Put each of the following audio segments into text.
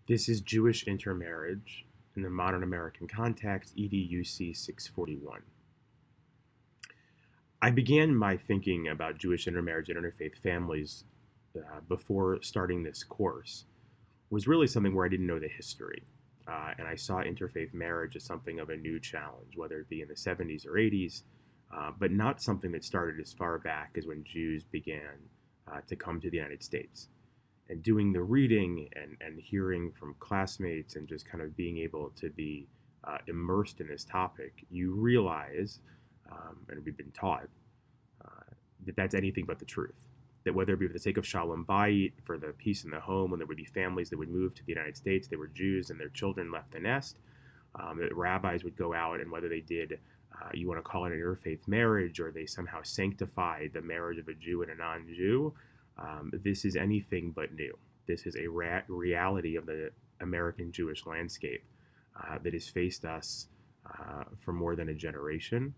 This is Jewish intermarriage in the modern American context, EDUC 641. I began my thinking about Jewish intermarriage and interfaith families before starting this course was really something where I didn't know the history. And I saw interfaith marriage as something of a new challenge, whether it be in the 70s or 80s, but not something that started as far back as when Jews began to come to the United States. And doing the reading and hearing from classmates and just kind of being able to be immersed in this topic, you realize, and we've been taught, that that's anything but the truth. That whether it be for the sake of Shalom Bayit, for the peace in the home, when there would be families that would move to the United States, they were Jews and their children left the nest, that rabbis would go out and whether they did, you want to call it an interfaith marriage, or they somehow sanctified the marriage of a Jew and a non-Jew, this is anything but new. This is a reality of the American Jewish landscape that has faced us for more than a generation,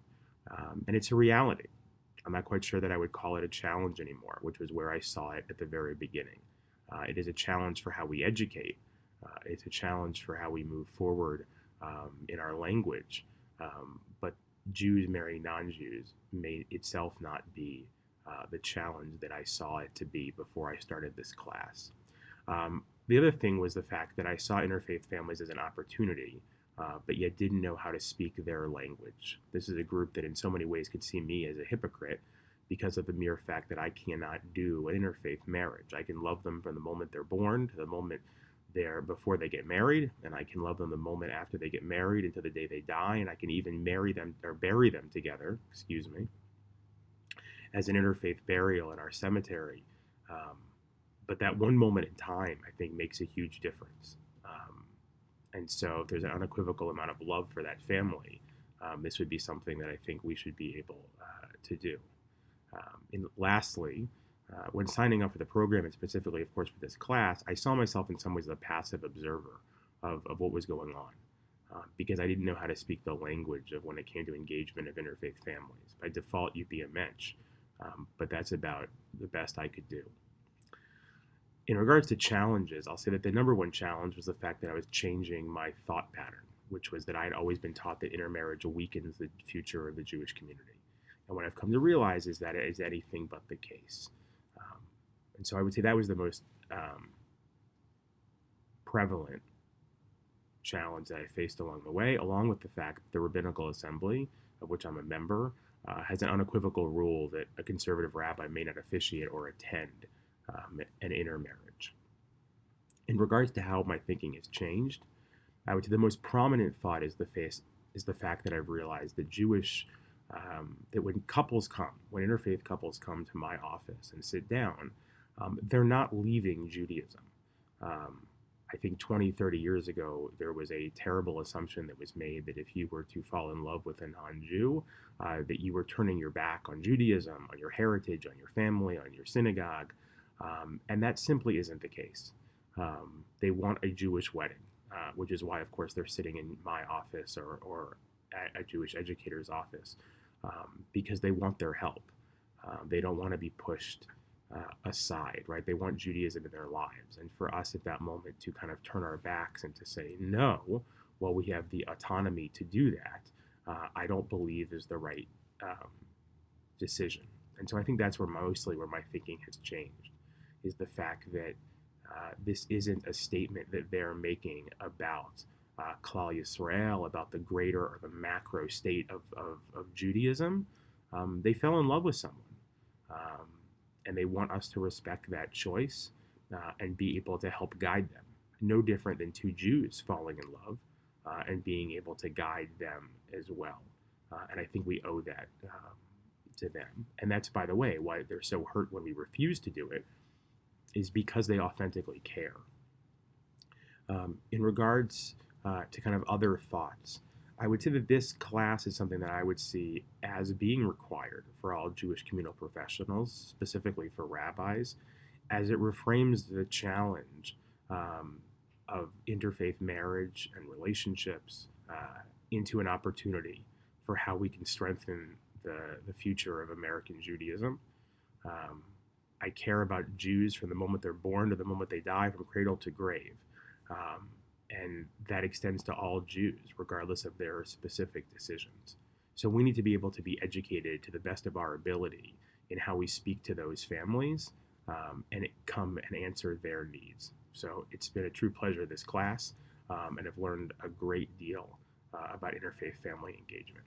and it's a reality. I'm not quite sure that I would call it a challenge anymore, which was where I saw it at the very beginning. It is a challenge for how we educate. It's a challenge for how we move forward in our language. But Jews marrying non-Jews may itself not be the challenge that I saw it to be before I started this class. The other thing was the fact that I saw interfaith families as an opportunity, but yet didn't know how to speak their language. This is a group that in so many ways could see me as a hypocrite because of the mere fact that I cannot do an interfaith marriage. I can love them from the moment they're born to the moment they're before they get married, and I can love them the moment after they get married until the day they die, and I can even marry them or bury them together, as an interfaith burial in our cemetery. But that one moment in time, I think, makes a huge difference. And so if there's an unequivocal amount of love for that family, this would be something that I think we should be able to do. And lastly, when signing up for the program, and specifically, of course, for this class, I saw myself in some ways as a passive observer of what was going on. Because I didn't know how to speak the language of when it came to engagement of interfaith families. By default, you'd be a mensch, but that's about the best I could do. In regards to challenges, I'll say that the number one challenge was the fact that I was changing my thought pattern, which was that I had always been taught that intermarriage weakens the future of the Jewish community. And what I've come to realize is that it is anything but the case. And so I would say that was the most prevalent challenge that I faced along the way, along with the fact that the Rabbinical Assembly, of which I'm a member, has an unequivocal rule that a conservative rabbi may not officiate or attend an intermarriage. In regards to how my thinking has changed, I would say the most prominent thought is the fact that I've realized that that when interfaith couples come to my office and sit down, they're not leaving Judaism. I think 20, 30 years ago, there was a terrible assumption that was made that if you were to fall in love with a non-Jew, that you were turning your back on Judaism, on your heritage, on your family, on your synagogue. And that simply isn't the case. They want a Jewish wedding, which is why, of course, they're sitting in my office or at a Jewish educator's office, because they want their help. They don't want to be pushed aside, right? They want Judaism in their lives. And for us at that moment to kind of turn our backs and to say no, well, we have the autonomy to do that, I don't believe is the right decision. And so I think that's mostly where my thinking has changed, is the fact that this isn't a statement that they're making about Klal Yisrael, about the greater or the macro state of Judaism. They fell in love with someone. And they want us to respect that choice and be able to help guide them. No different than two Jews falling in love and being able to guide them as well. And I think we owe that to them. And that's, by the way, why they're so hurt when we refuse to do it, is because they authentically care. In regards to kind of other thoughts, I would say that this class is something that I would see as being required for all Jewish communal professionals, specifically for rabbis, as it reframes the challenge of interfaith marriage and relationships into an opportunity for how we can strengthen the future of American Judaism. I care about Jews from the moment they're born to the moment they die, from cradle to grave. And that extends to all Jews, regardless of their specific decisions. So we need to be able to be educated to the best of our ability in how we speak to those families and come and answer their needs. So it's been a true pleasure, this class, and I've learned a great deal about interfaith family engagement.